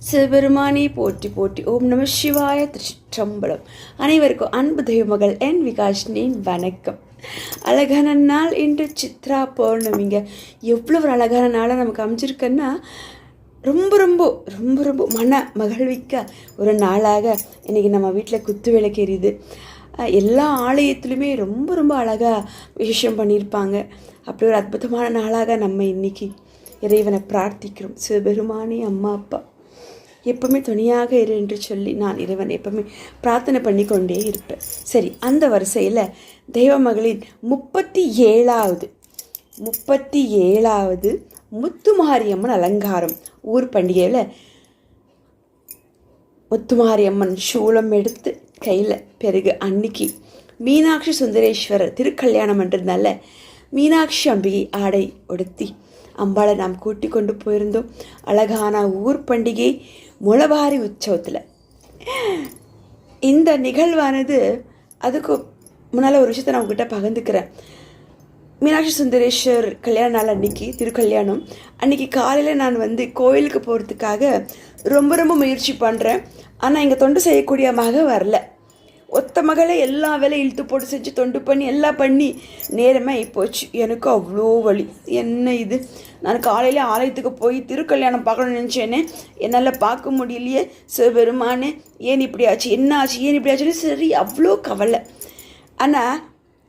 சிவபெருமானே போற்றி போற்றி. ஓம் நம சிவாய. திருச்சிற்றம்பலம். அனைவருக்கும் அன்பு தெய்வமகள் என் விகாஷினின் வணக்கம். அழகான நாள் இன்று சித்ரா பௌர்ணமிங்க. எவ்வளோ ஒரு அழகான நாளாக நமக்கு அமைஞ்சிருக்குன்னா ரொம்ப ரொம்ப ரொம்ப ரொம்ப மன மகிழ்விக்க ஒரு நாளாக இன்றைக்கி நம்ம வீட்டில் குத்து விளக்கு எரியுது. எல்லா ஆலயத்துலையுமே ரொம்ப ரொம்ப அழகாக விசேஷம் பண்ணியிருப்பாங்க. அப்படி ஒரு அற்புதமான நாளாக நம்ம இன்றைக்கி இறைவனை பிரார்த்திக்கிறோம். சிவபெருமானே அம்மா அப்பா எப்பவுமே துணையாக இரு என்று சொல்லி நான் இறைவன் எப்பவுமே பிரார்த்தனை பண்ணி கொண்டே இருப்பேன். சரி, அந்த வரிசையில் தெய்வமகளின் 37வது முத்துமாரியம்மன் அலங்காரம் ஊர் பண்டிகையில் முத்துமாரியம்மன் சூளம் எடுத்து கையில் பிறகு அன்னைக்கு மீனாட்சி சுந்தரேஸ்வரர் திருக்கல்யாணம் என்றதுனால மீனாட்சி அம்பிகை ஆடை உடுத்தி அம்பாளை நாம் கூட்டி கொண்டு போயிருந்தோம். அழகான ஊர் பண்டிகை முளபாரி உற்சவத்தில் இந்த நிகழ்வானது அதுக்கு முன்னால் ஒரு விஷயத்தை நான் உங்ககிட்ட பகிர்ந்துக்கிறேன். மீனாட்சி சுந்தரேஸ்வர் கல்யாண நாள் அன்னைக்கு திருக்கல்யாணம் அன்றைக்கி காலையில் நான் கோயிலுக்கு போகிறதுக்காக ரொம்ப ரொம்ப முயற்சி பண்ணுறேன். ஆனால் இங்கே தொண்டு செய்யக்கூடிய மக வரல. ஒத்த மகளை எல்லா வேலையும் இழுத்து போட்டு செஞ்சு தொண்டு பண்ணி எல்லாம் பண்ணி நேரமாக போச்சு. எனக்கு அவ்வளோ வலி. என்ன இது, நான் காலையில் ஆலயத்துக்கு போய் திருக்கல்யாணம் பார்க்கணும்னு நினச்சேனே, என்னால் பார்க்க முடியலையே. சிவபெருமானே ஏன் இப்படி ஆச்சு, என்ன ஆச்சு, ஏன் இப்படி ஆச்சுன்னு சரி அவ்வளோ கவலை. ஆனால்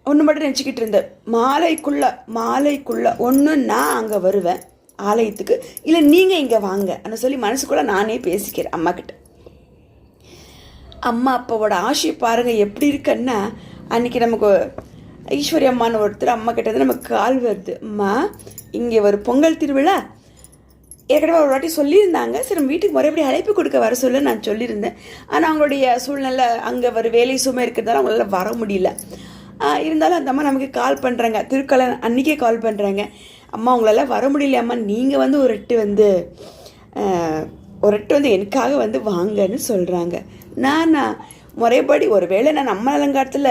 ஒன்று மட்டும் நினச்சிக்கிட்டு இருந்தேன், மாலைக்குள்ளே ஒன்று நான் அங்கே வருவேன் ஆலயத்துக்கு, இல்லை நீங்கள் இங்கே வாங்க அப்படின்னு சொல்லி மனசுக்குள்ளே நானே பேசிக்கிறேன் அம்மாக்கிட்ட. அம்மா அப்பாவோட ஆசை பாருங்கள் எப்படி இருக்குன்னா, அன்றைக்கி நமக்கு ஐஸ்வர்யா அம்மான்னு ஒருத்தர் அம்மா கிட்டது நமக்கு கால் வருது, அம்மா இங்கே ஒரு பொங்கல் திருவிழா ஏற்கனவே ஒரு வாட்டி சொல்லியிருந்தாங்க, சரி நம்ம வீட்டுக்கு முறைப்படி அழைப்பு கொடுக்க வர சொல்ல நான் சொல்லியிருந்தேன். ஆனால் அவங்களுடைய சூழ்நிலை அங்கே ஒரு வேலை சுமை இருக்கிறதால அவங்களால வர முடியல. இருந்தாலும் அந்த அம்மா நமக்கு கால் பண்ணுறாங்க, திருக்கல்யாணம் அன்றைக்கே கால் பண்ணுறாங்க, அம்மா அவங்களால வர முடியல, அம்மா நீங்கள் ஒரு எட்டு எனக்காக வாங்கன்னு சொல்கிறாங்க. நான் முறைப்படி ஒருவேளை நான் அம்மன் அலங்காரத்தில்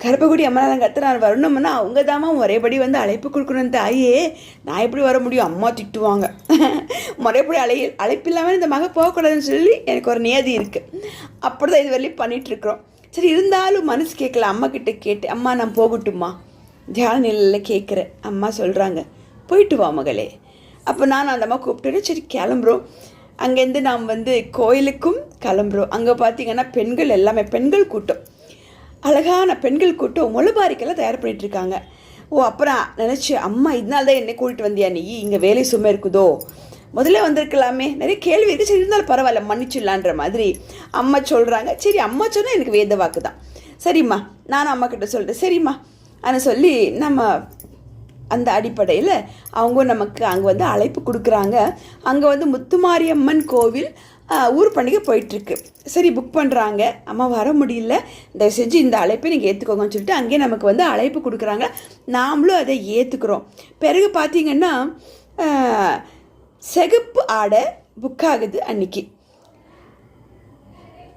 கருப்பக்குடி அம்மன் அலங்காரத்தில் நான் வரணும்னா அவங்க தாம்மா முறைப்படி அழைப்பு கொடுக்கணும். தாயே நான் எப்படி வர முடியும், அம்மா திட்டுவாங்க. முறைப்படி அழைப்பு இல்லாமல் இந்த மக போகக்கூடாதுன்னு சொல்லி எனக்கு ஒரு நியதி இருக்குது. அப்படி தான் இது வரையும் பண்ணிகிட்ருக்குறோம். சரி, இருந்தாலும் மனசு கேட்கல. அம்மா கிட்டே கேட்டு, அம்மா நான் போகட்டுமா தியான நிலையில் கேட்குறேன். அம்மா சொல்கிறாங்க, போயிட்டு வா மகளே. அப்போ நான் அந்த அம்மா கூப்பிட்டு சரி கிளம்புறோம். அங்கேருந்து நாம் கோயிலுக்கும் கிளம்புறோம். அங்கே பார்த்திங்கன்னா பெண்கள் எல்லாமே பெண்கள் கூட்டம், அழகான பெண்கள் கூட்டம் முளபாரிக்கெல்லாம் தயார் பண்ணிகிட்ருக்காங்க. அப்புறம் நினச்சி, அம்மா இதனால தான் என்னை கூட்டிகிட்டு வந்தியா நீ, இங்கே வேலை சும்மா இருக்குதோ, முதல்ல வந்திருக்கலாமே, நிறைய கேள்வி இருக்குது, சரி இருந்தாலும் பரவாயில்ல மன்னிச்சிடலான்ற மாதிரி அம்மா சொல்கிறாங்க. சரி, அம்மா சொன்னால் எனக்கு வேத வாக்கு தான். சரிம்மா நானும் அம்மா கிட்ட சொல்கிறேன், சரிம்மா ஆனால் சொல்லி நம்ம அந்த அடிப்படையில் அவங்க நமக்கு அங்கே அழைப்பு கொடுக்குறாங்க. அங்கே முத்துமாரியம்மன் கோவில் ஊர் பண்டிகை போயிட்டுருக்கு. சரி புக் பண்ணுறாங்க. அம்மா வர முடியல, தயவு செஞ்சு இந்த அழைப்பை நீங்கள் ஏற்றுக்கோங்கன்னு சொல்லிட்டு அங்கேயே நமக்கு அழைப்பு கொடுக்குறாங்க. நாமளும் அதை ஏற்றுக்கிறோம். பிறகு பார்த்திங்கன்னா சிகப்பு ஆடை புக் ஆகுது அன்னைக்கு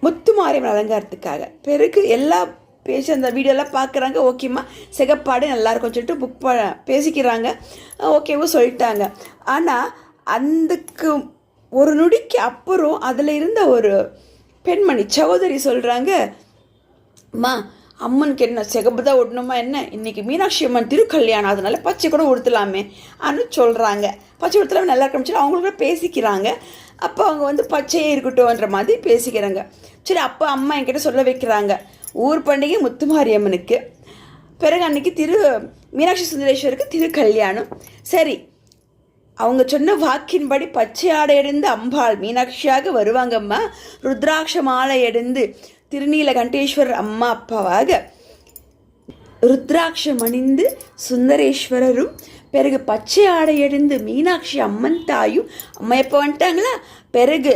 முத்துமாரியம்மன் அலங்காரத்துக்காக. பிறகு எல்லா பேசி அந்த வீடியோலாம் பார்க்குறாங்க. ஓகேம்மா சிகப்பாடு நல்லாயிருக்கும் சொல்லிட்டு பேசிக்கிறாங்க. ஓகேவும் சொல்லிட்டாங்க. ஆனால் அதுக்கு ஒரு நொடிக்கு அப்புறம் அதில் இருந்த ஒரு பெண்மணி சகோதரி சொல்கிறாங்க, அம்மா அம்மனுக்கு என்ன சிகப்பு தான் உடணுமா என்ன, இன்றைக்கி மீனாட்சி அம்மன் திருக்கல்யாணம் அதனால பச்சை கூட உடுத்தலாமே அன்னு சொல்கிறாங்க. பச்சை உடுத்தலாமே நல்லா இருக்குன்னு சொல்லி அவங்களுக்குள்ள பேசிக்கிறாங்க. அப்போ அவங்க பச்சையே இருக்கட்டும்ன்ற மாதிரி பேசிக்கிறாங்க. சரி, அப்போ அம்மா என்கிட்ட சொல்ல வைக்கிறாங்க, ஊர் பண்டிகை முத்துமாரியம்மனுக்கு, பிறகு அன்றைக்கி மீனாட்சி சுந்தரேஸ்வருக்கு திருக்கல்யாணம். சரி, அவங்க சொன்ன வாக்கின்படி பச்சை ஆடை எடுந்து அம்பாள் மீனாட்சியாக வருவாங்கம்மா, ருத்ராட்ச மாலை எடுந்து திருநீலகண்டேஸ்வரர் அம்மா அப்பாவாக, ருத்ராட்சம் அணிந்து சுந்தரேஸ்வரரும், பிறகு பச்சை ஆடை எடுந்து மீனாட்சி அம்மன் தாயும். அம்மா எப்போ வந்துட்டாங்களா, பிறகு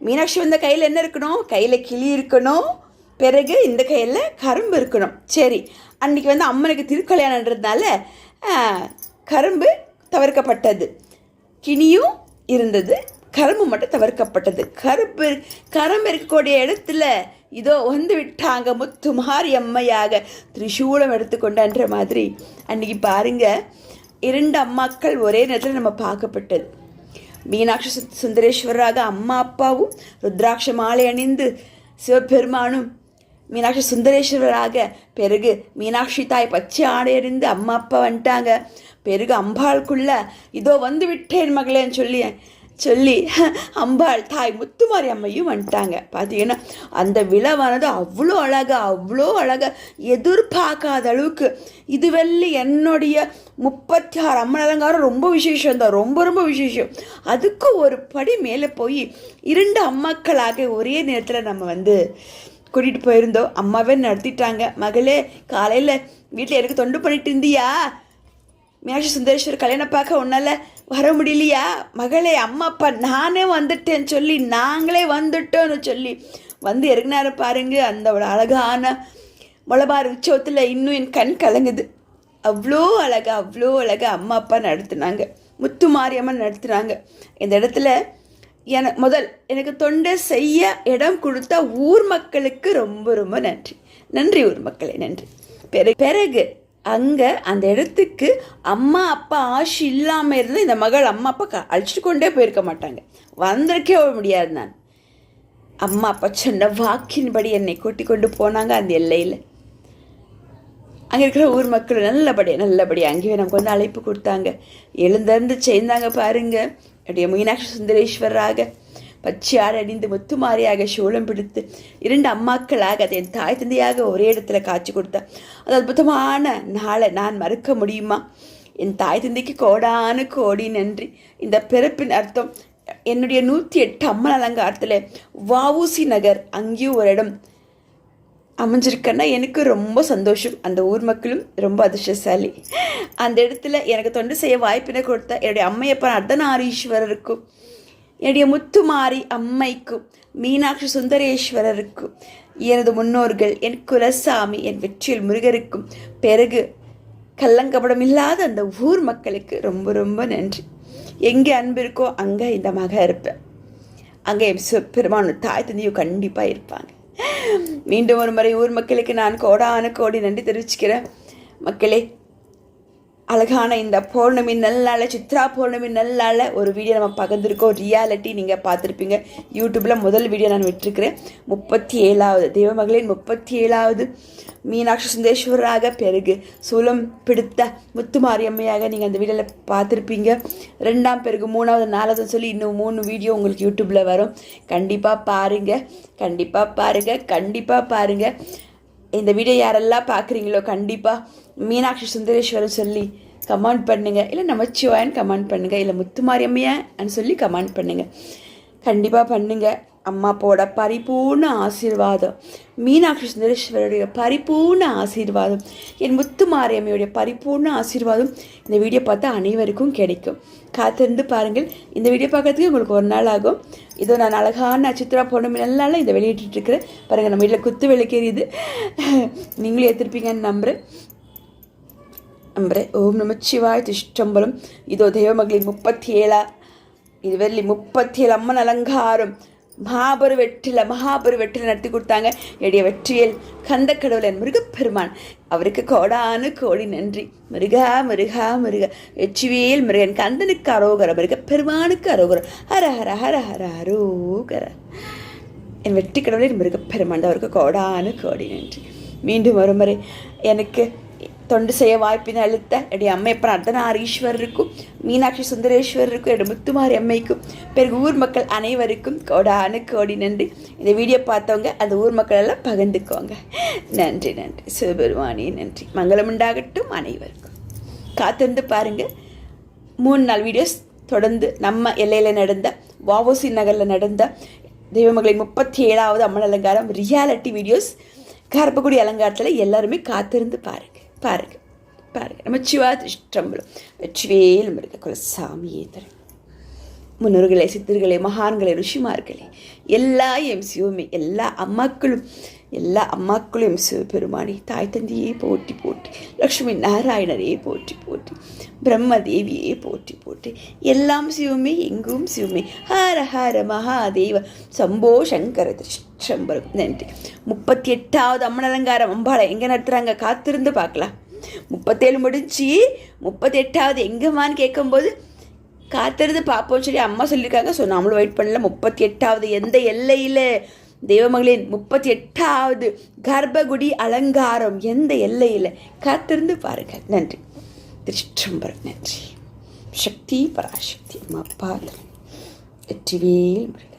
மீனாட்சி வந்த கையில் என்ன இருக்கணும், கையில் கிளி இருக்கணும், பிறகு இந்த கையில் கரும்பு இருக்கணும். சரி, அன்றைக்கி அம்மனுக்கு திருக்கல்யாணன்றதுனால கரும்பு தவிர்க்கப்பட்டது, கிணியும் இருந்தது, கரும்பு மட்டும் தவிர்க்கப்பட்டது. கரும்பு இருக்கக்கூடிய இடத்துல இதோ விட்டாங்க முத்துமாரி அம்மையாக திரிசூலம் எடுத்துக்கொண்டன்ற மாதிரி அன்றைக்கி பாருங்கள், 2 அம்மாக்கள் ஒரே நேரத்தில் நம்ம பார்க்கப்பட்டது. மீனாட்சி சுந்தரேஸ்வரராக அம்மா அப்பாவும் ருத்ராட்ச மாலை அணிந்து சிவபெருமானும் மீனாட்சி சுந்தரேஸ்வரராக பிறகு மீனாட்சி தாய் பச்சை ஆடை அணிந்து அம்மா அப்பா வந்துட்டாங்க. பிறகு அம்பாளுக்குள்ள இதோ வந்து விட்டேன் மகளேன்னு சொல்லி அம்பாள் தாய் முத்துமாரி அம்மையும் வந்துட்டாங்க. பார்த்தீங்கன்னா அந்த விழாவானது அவ்வளோ அழகாக எதிர்பார்க்காத அளவுக்கு இதுவெல்லி என்னுடைய 36 அம்மன் அலங்காரம் ரொம்ப விசேஷம் தான், ரொம்ப விசேஷம். அதுக்கு ஒரு படி மேலே போய் 2 அம்மாக்களாக ஒரே நேரத்தில் நம்ம கூட்டிகிட்டு போயிருந்தோம். அம்மாவே நடத்திட்டாங்க. மகளே காலையில் வீட்டில் எனக்கு தொண்டு பண்ணிட்டு இருந்தியா, மீனாட்சி சுந்தரேஸ்வர் கல்யாணம் பார்க்க உன்னால் வர முடியலையா, மகளே அம்மா அப்பா நானே வந்துட்டேன்னு சொல்லி நாங்களே வந்துட்டோன்னு சொல்லி இறங்கினார பாருங்க. அந்த ஒரு அழகான மொளபார் உற்சவத்தில் இன்னும் என் கண் கலங்குது. அவ்வளோ அழகா அம்மா அப்பா நடத்துனாங்க, முத்துமாரியம்மன் நடத்துனாங்க. இந்த இடத்துல எனக்கு தொண்டை செய்ய இடம் கொடுத்த ஊர் மக்களுக்கு ரொம்ப நன்றி ஊர் மக்களே, நன்றி. பிறகு அங்கே அந்த இடத்துக்கு அம்மா அப்பா ஆசி இல்லாமல் இருந்தால் இந்த மகள் அம்மா அப்பா அழைச்சிட்டு கொண்டே போயிருக்க மாட்டாங்க, வந்திருக்கே முடியாது. நான் அம்மா அப்பா சொன்ன வாக்கின்படி என்னை கூட்டி கொண்டு போனாங்க அந்த எல்லையில். அங்கே இருக்கிற ஊர் மக்கள் நல்லபடியாக அங்கேயே நமக்கு அழைப்பு கொடுத்தாங்க. எழுந்திருந்து சேர்ந்தாங்க பாருங்க. அப்படியே மீனாட்சி சுந்தரேஸ்வரராக பச்சையாடு அணிந்து முத்துமாரியாக சோளம் பிடித்து 2 அம்மாக்களாக அதை என் தாய் தந்தையாக ஒரே இடத்துல காட்சி கொடுத்தா. அது அற்புதமான நாளை நான் மறக்க முடியுமா? என் தாய் தந்தைக்கு கோடான கோடி நன்றி. இந்த பிறப்பின் அர்த்தம் என்னுடைய 108 அம்மன் அலங்காரத்தில் வஉசி நகர் அங்கேயும் ஒரு இடம் அமைஞ்சிருக்கேன்னா எனக்கு ரொம்ப சந்தோஷம். அந்த ஊர் மக்களும் ரொம்ப அதிர்ஷ்டசாலி. அந்த இடத்துல எனக்கு தொண்டு செய்ய வாய்ப்பினை கொடுத்த என்னுடைய அம்மையப்பன் அர்த்தநாரீஸ்வரருக்கும் என்னுடைய முத்துமாரி அம்மைக்கும் மீனாட்சி சுந்தரேஸ்வரருக்கும் எனது முன்னோர்கள் என் குலசாமி என் வெற்றியில் முருகருக்கும் பிறகு கள்ளங்கபடம் இல்லாத அந்த ஊர் மக்களுக்கு ரொம்ப நன்றி. எங்கே அன்பு இருக்கோ அங்கே இந்த மக இருப்பேன், அங்கே என் பெருமானு தாய் தந்தையும் கண்டிப்பாக இருப்பாங்க. மீண்டும் ஒரு முறை ஊர் மக்களுக்கு நான் கோடான கோடி நன்றி தெரிவிச்சுக்கிறேன். மக்களே, அழகான இந்த பௌர்ணமி நல்லால சித்ரா பௌர்ணமி நல்லால ஒரு வீடியோ நம்ம பகிர்ந்துருக்கோம். ரியாலிட்டி நீங்கள் பார்த்துருப்பீங்க. யூடியூப்பில் முதல் வீடியோ நான் விட்டுருக்கிறேன். 37வது தேவமகளின் 37வது மீனாட்சி சுந்தரேஸ்வரராக பிறகு சூலம் பிடித்த முத்துமாரியம்மையாக நீங்கள் அந்த வீடியோவில் பார்த்துருப்பீங்க. 2ஆம் பிறகு 3வது 4வது சொல்லி இன்னும் 3 வீடியோ உங்களுக்கு யூடியூப்பில் வரும். கண்டிப்பாக பாருங்கள். இந்த வீடியோ யாரெல்லாம் பார்க்குறீங்களோ கண்டிப்பாக மீனாட்சி சுந்தரேஸ்வரன் சொல்லி கமெண்ட் பண்ணுங்கள், இல்லை நமச்சிவாயன்னு கமெண்ட் பண்ணுங்கள், இல்லை முத்துமாரியம்மையான்னு சொல்லி கமெண்ட் பண்ணுங்கள். கண்டிப்பாக பண்ணுங்கள். அம்மா அப்பாவோட பரிபூர்ண ஆசீர்வாதம், மீனாட்சி சுந்தரேஸ்வரருடைய பரிபூர்ண ஆசீர்வாதம், என் முத்துமாரியம்மையுடைய பரிபூர்ண ஆசீர்வாதம் இந்த வீடியோ பார்த்தா அனைவருக்கும் கிடைக்கும். காத்திருந்து பாருங்கள். இந்த வீடியோ பார்க்கறதுக்கு உங்களுக்கு ஒரு நாள் ஆகும். இதோ நான் அழகான சித்ரா பௌர்ணமி நல்லால இதை வெளியிட்டுருக்கிறேன் பாருங்கள். நம்ம வீட்டில் குத்து விளக்கேறியது, நீங்களும் ஏற்றிருப்பீங்கன்னு நம்புகிறேன். ஓம் நமச்சிவாய் திஷ்டம்பலம். இதோ தேவமகளின் 37 இதுவரையில் 37 அம்மன் அலங்காரம் மகாபெரு வெற்றில நடத்தி கொடுத்தாங்க. என்னுடைய வெற்றியில் கந்த கடவுள் என் முருகப்பெருமான், அவருக்கு கோடானு கோடி நன்றி. முருகா வெற்றிவேல் முருகன் கந்தனுக்கு அரோகர, முருகப்பெருமானுக்கு அரோகர, ஹர ஹர ஹர ஹர அரோகர. என் வெற்றி கடவுளின் முருகப்பெருமான், அவருக்கு கோடானு கோடி நன்றி. மீண்டும் ஒரு முறை எனக்கு தொண்டு செய்ய வாய்ப்பினை அளித்த என்னுடைய அம்மையப்பன் அர்த்தநாரீஸ்வரருக்கும் மீனாட்சி சுந்தரேஸ்வரருக்கும் என்னுடைய முத்துமாரி அம்மைக்கும் பிறகு ஊர் மக்கள் அனைவருக்கும் கோடானு கோடி நன்றி. இந்த வீடியோ பார்த்தவங்க அந்த ஊர் மக்கள் எல்லாம் பகிர்ந்துக்கோங்க. நன்றி சிவபெருமானே நன்றி. மங்களம் உண்டாகட்டும் அனைவருக்கும். காத்திருந்து பாருங்கள். 3 நாள் வீடியோஸ் தொடர்ந்து நம்ம எல்லையில் நடந்த வஉசி நகரில் நடந்த தெய்வமகளின் 37வது அம்மன் அலங்காரம் ரியாலிட்டி வீடியோஸ் கருப்பக்குடி அலங்காரத்தில் எல்லாருமே காத்திருந்து பாருங்கள். நம்ம சிவா திருஷ்டம்பலம் வெற்றிவேல் முருக குலசாமியே தர. முன்னோர்களே, சித்தர்களே, மகான்களே, ருஷிமார்களே, எல்லா எம் சிவமே, எல்லா அம்மாக்களும் எம் சிவபெருமானி தாய் தந்தையே போற்றி லக்ஷ்மி நாராயணரே போற்றி பிரம்மதேவியே போற்றி எல்லாம் சிவமே, எங்கும் சிவமே. ஹர ஹர மகாதேவ சம்போ சங்கர திருஷ்டம்பலம். நன்றி. 38வது அம்மன் அலங்காரம் அம்பாளை எங்கே நடத்துகிறாங்க காத்திருந்து பார்க்கலாம். 37 முடிஞ்சு 38வது எங்கம்மான்னு கேட்கும்போது காத்திருந்து பார்ப்போம் சொல்லி அம்மா சொல்லியிருக்காங்க. ஸோ நம்மளும் வெயிட் பண்ணல. 38வது எந்த எல்லையில் தெய்வமகளின் 38வது கர்ப்பகுடி அலங்காரம் எந்த எல்லையில் காத்திருந்து பாருங்கள். நன்றி. திருச்சிற்றம்பலம். நன்றி. சக்தி பராசக்தி அம்மா பாதம் வெற்றிவேல் முருகன்.